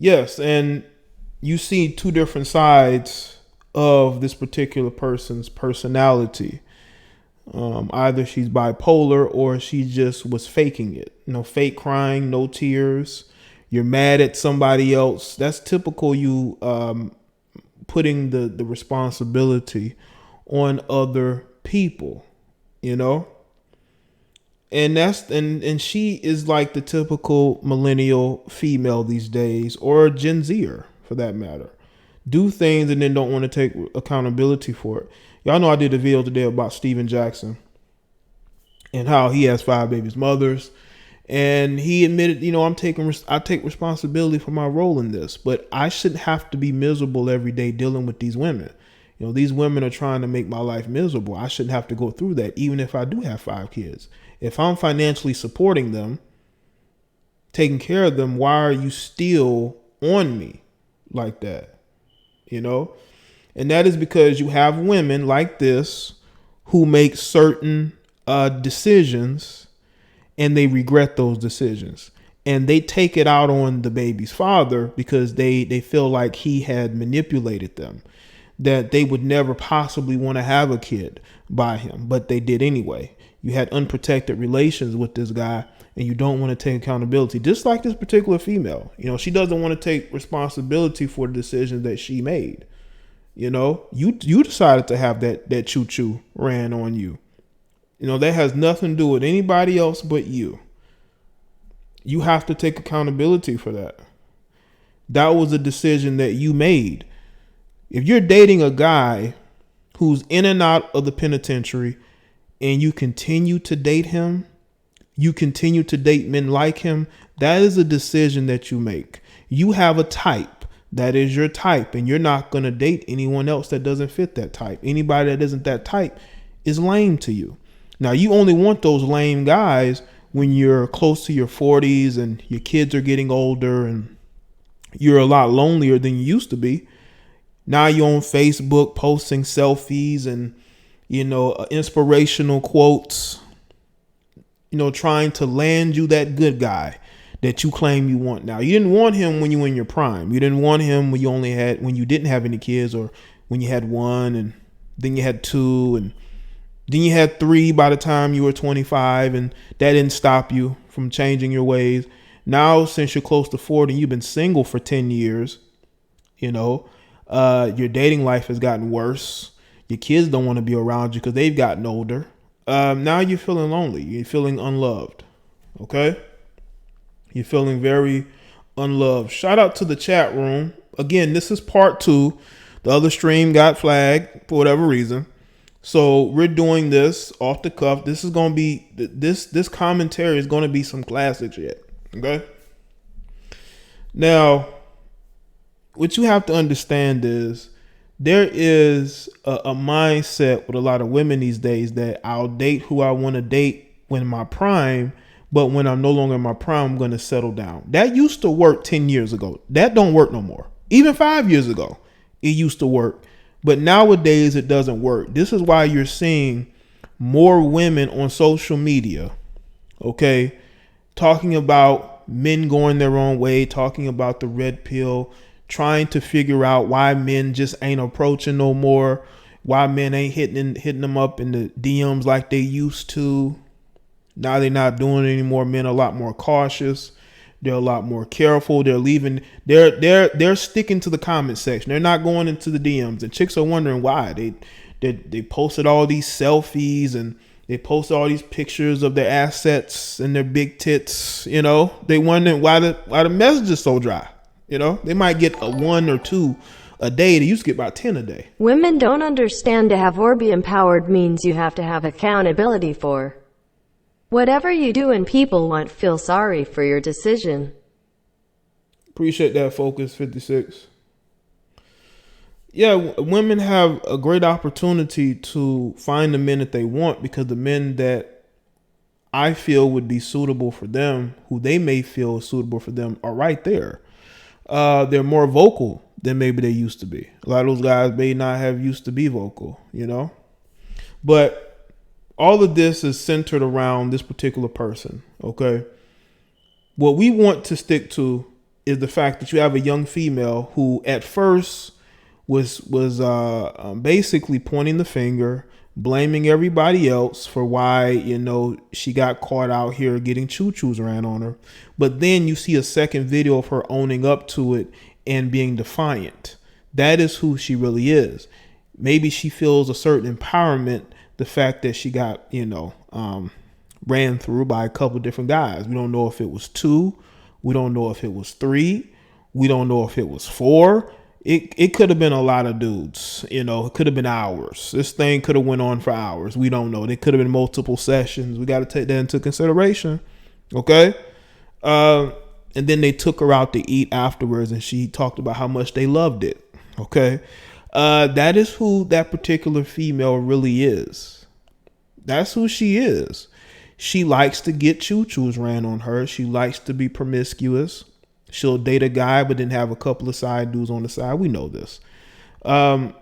Yes, and you see two different sides of this particular person's personality. Either she's bipolar or she just was faking it. Fake crying, no tears. You're mad at somebody else. That's typical. You putting the responsibility on other people. You know, and she is like the typical millennial female these days, or Gen Zer for that matter. Do things and then don't want to take accountability for it. Y'all know I did a video today about Steven Jackson and how he has 5 babies' mothers, and he admitted, I take responsibility for my role in this, but I shouldn't have to be miserable every day dealing with these women. These women are trying to make my life miserable. I shouldn't have to go through that, even if I do have 5 kids. If I'm financially supporting them, taking care of them, why are you still on me like that? And that is because you have women like this who make certain decisions and they regret those decisions. And they take it out on the baby's father because they feel like he had manipulated them, that they would never possibly want to have a kid by him, but they did anyway. You had unprotected relations with this guy and you don't want to take accountability. Just like this particular female, she doesn't want to take responsibility for the decisions that she made. You decided to have that choo-choo ran on you. That has nothing to do with anybody else but you. You have to take accountability for that. That was a decision that you made. If you're dating a guy who's in and out of the penitentiary and you continue to date him, you continue to date men like him, that is a decision that you make. You have a type. That is your type, and you're not going to date anyone else that doesn't fit that type. Anybody that isn't that type is lame to you. Now, you only want those lame guys when you're close to your 40s and your kids are getting older and you're a lot lonelier than you used to be. Now you're on Facebook posting selfies and, inspirational quotes, trying to land you that good guy that you claim you want now. You didn't want him when you were in your prime. You didn't want him when you didn't have any kids, or when you had 1 and then you had 2 and then you had 3 by the time you were 25, and that didn't stop you from changing your ways. Now, since you're close to 40 and you've been single for 10 years, your dating life has gotten worse. Your kids don't want to be around you because they've gotten older. Now you're feeling lonely. You're feeling unloved. Okay? You're feeling very unloved. Shout out to the chat room. Again, this is part 2. The other stream got flagged for whatever reason. So we're doing this off the cuff. This is going to be, this commentary is going to be some classic shit. Okay? Now, what you have to understand is there is a mindset with a lot of women these days that I'll date who I want to date when in my prime, but when I'm no longer in my prime, I'm going to settle down. That used to work 10 years ago. That don't work no more. Even 5 years ago, it used to work. But nowadays, it doesn't work. This is why you're seeing more women on social media, okay, talking about men going their own way, talking about the red pill, trying to figure out why men just ain't approaching no more, why men ain't hitting them up in the DMs like they used to. Now they're not doing it anymore. Men are a lot more cautious. They're a lot more careful. They're leaving. They're sticking to the comment section. They're not going into the DMs. And chicks are wondering why. They posted all these selfies and they posted all these pictures of their assets and their big tits. They wondering why the message is so dry. They might get a 1 or 2 a day. They used to get about 10 a day. Women don't understand to have or be empowered means you have to have accountability for whatever you do, and people won't feel sorry for your decision. Appreciate that, Focus 56. Yeah, women have a great opportunity to find the men that they want, because the men that I feel would be suitable for them, who they may feel suitable for them, are right there. They're more vocal than maybe they used to be. A lot of those guys may not have used to be vocal, But all of this is centered around this particular person, okay? What we want to stick to is the fact that you have a young female who at first was basically pointing the finger, blaming everybody else for why, you know, she got caught out here getting choo-choos ran on her. But then you see a second video of her owning up to it and being defiant. That is who she really is. Maybe she feels a certain empowerment, the fact that she got, you know, ran through by a couple of different guys. We don't know if it was 2. We don't know if it was 3. We don't know if it was 4. It could have been a lot of dudes, you know, it could have been hours. This thing could have went on for hours. We don't know. There could have been multiple sessions. We got to take that into consideration. Okay. And then they took her out to eat afterwards and she talked about how much they loved it. Okay. That is who that particular female really is. That's who she is. She likes to get choo-choos ran on her. She likes to be promiscuous. She'll date a guy, but then have a couple of side dudes on the side. We know this. But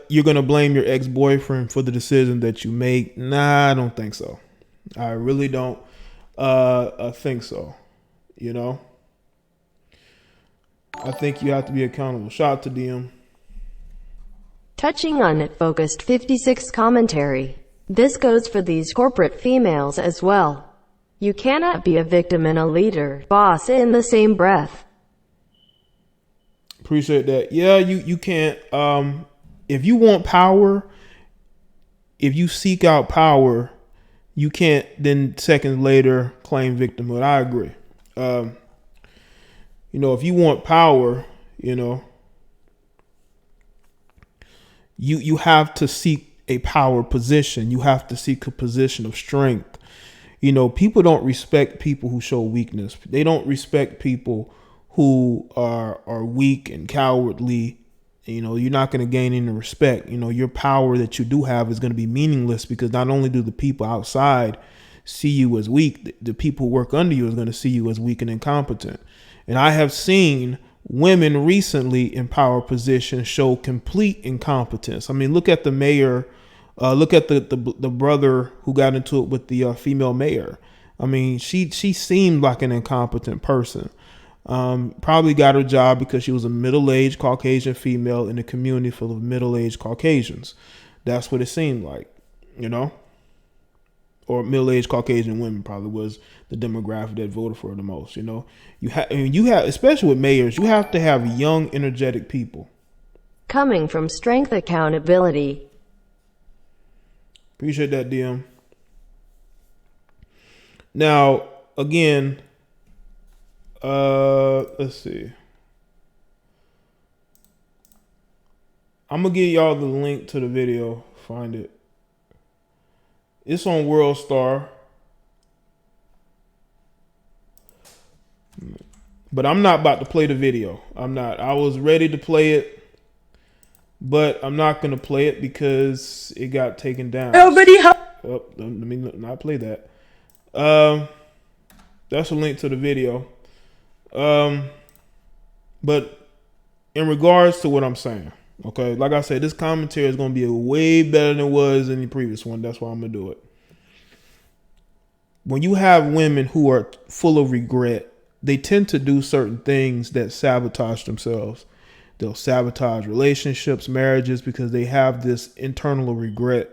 you're going to blame your ex-boyfriend for the decision that you make? Nah, I don't think so. I really don't think so. You know? I think you have to be accountable. Shout out to DM. Touching on it focused 56 commentary. This goes for these corporate females as well. You cannot be a victim and a leader, boss in the same breath. Appreciate that. Yeah, you can't. If you want power, if you seek out power, you can't then seconds later claim victimhood. I agree. You know, if you want power, you know, you have to seek a power position. You have to seek a position of strength. You know, people don't respect people who show weakness. They don't respect people who are weak and cowardly. You know, you're not going to gain any respect. You know, your power that you do have is going to be meaningless because not only do the people outside see you as weak, the people who work under you is going to see you as weak and incompetent. And I have seen women recently in power positions show complete incompetence. I mean, look at the mayor. Look at the brother who got into it with the female mayor. I mean, she seemed like an incompetent person. Probably got her job because she was a middle-aged Caucasian female in a community full of middle-aged Caucasians. That's what it seemed like, you know? Or middle-aged Caucasian women probably was the demographic that voted for her the most, you know? You have, especially with mayors, you have to have young, energetic people. Coming from strength, accountability. Appreciate that, DM. Now, again, let's see. I'm going to give y'all the link to the video. Find it. It's on WorldStar. But I'm not about to play the video. I'm not. I was ready to play it. But I'm not going to play it because it got taken down. Nobody help. Oh, let me not play that. That's a link to the video. But in regards to what I'm saying, okay, like I said, this commentary is going to be way better than it was in the previous one. That's why I'm going to do it. When you have women who are full of regret, they tend to do certain things that sabotage themselves. They'll sabotage relationships, marriages, because they have this internal regret,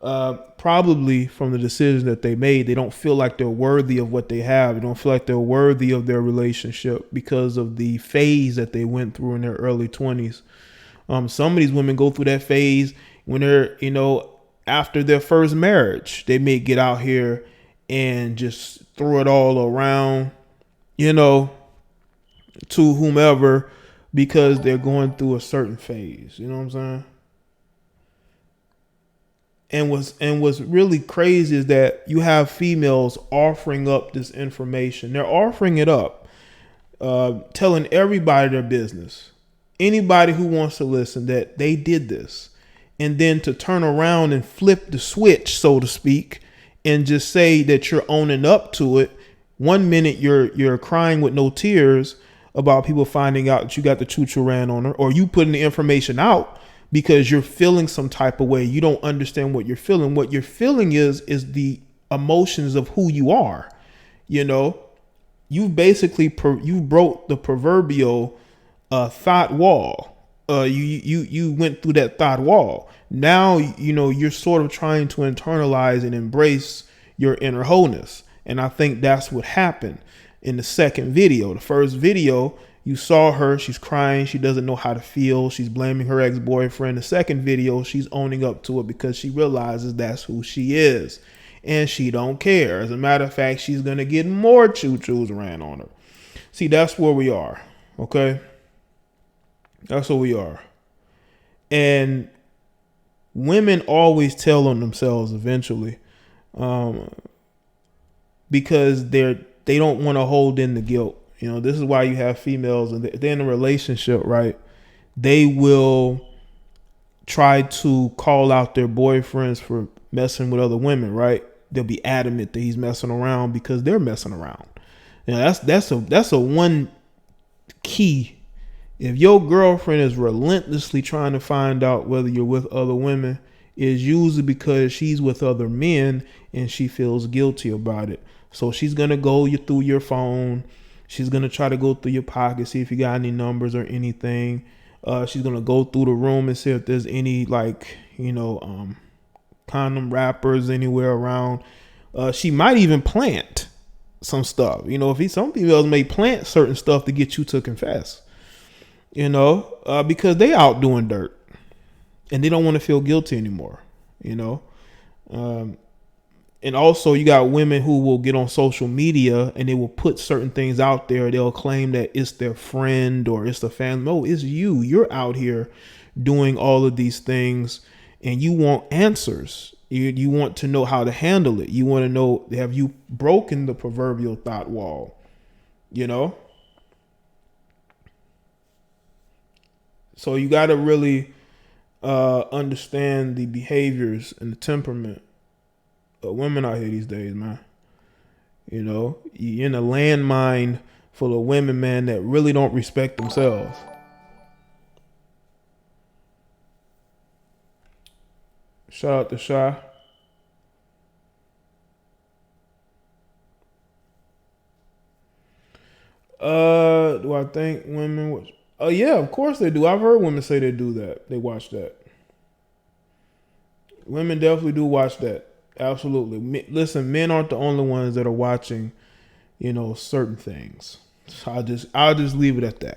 probably from the decisions that they made. They don't feel like they're worthy of what they have. They don't feel like they're worthy of their relationship because of the phase that they went through in their early 20s. Some of these women go through that phase when they're, you know, after their first marriage. They may get out here and just throw it all around, you know, to whomever, because they're going through a certain phase. You know what I'm saying? And what's really crazy is that you have females offering up this information. They're offering it up, telling everybody their business. Anybody who wants to listen that they did this. And then to turn around and flip the switch, so to speak, and just say that you're owning up to it. One minute you're crying with no tears about people finding out that you got the choo-choo ran on her, or you putting the information out because you're feeling some type of way. You don't understand what you're feeling. What you're feeling is the emotions of who you are, you know, you basically you broke the proverbial thought wall. You went through that thought wall. Now you're sort of trying to internalize and embrace your inner wholeness, and I think that's what happened in the second video. The first video, you saw her, she's crying, she doesn't know how to feel, she's blaming her ex-boyfriend. The second video, she's owning up to it because she realizes that's who she is, and she don't care. As a matter of fact, she's gonna get more choo-choos ran on her. See, that's where we are. Okay, that's where we are. And women always tell on themselves eventually, because they don't want to hold in the guilt. This is why you have females, and they're in a relationship, right? They will try to call out their boyfriends for messing with other women, right? They'll be adamant that he's messing around because they're messing around. That's a one key. If your girlfriend is relentlessly trying to find out whether you're with other women, it's usually because she's with other men and she feels guilty about it. So she's going to go through your phone. She's going to try to go through your pocket, see if you got any numbers or anything. She's going to go through the room and see if there's any condom wrappers anywhere around. She might even plant some stuff. Some females may plant certain stuff to get you to confess, because they out doing dirt and they don't want to feel guilty anymore, and also you got women who will get on social media and they will put certain things out there. They'll claim that it's their friend or it's the family. No, it's you. You're out here doing all of these things and you want answers. You want to know how to handle it. You want to know, have you broken the proverbial thought wall? So you got to really understand the behaviors and the temperament of women out here these days, man. You're in a landmine full of women, man, that really don't respect themselves. Shout out to Shy. Do I think women watch? Oh yeah, of course they do. I've heard women say they do that. They watch that. Women definitely do watch that. Absolutely. Listen, men aren't the only ones that are watching, certain things. So I'll just leave it at that.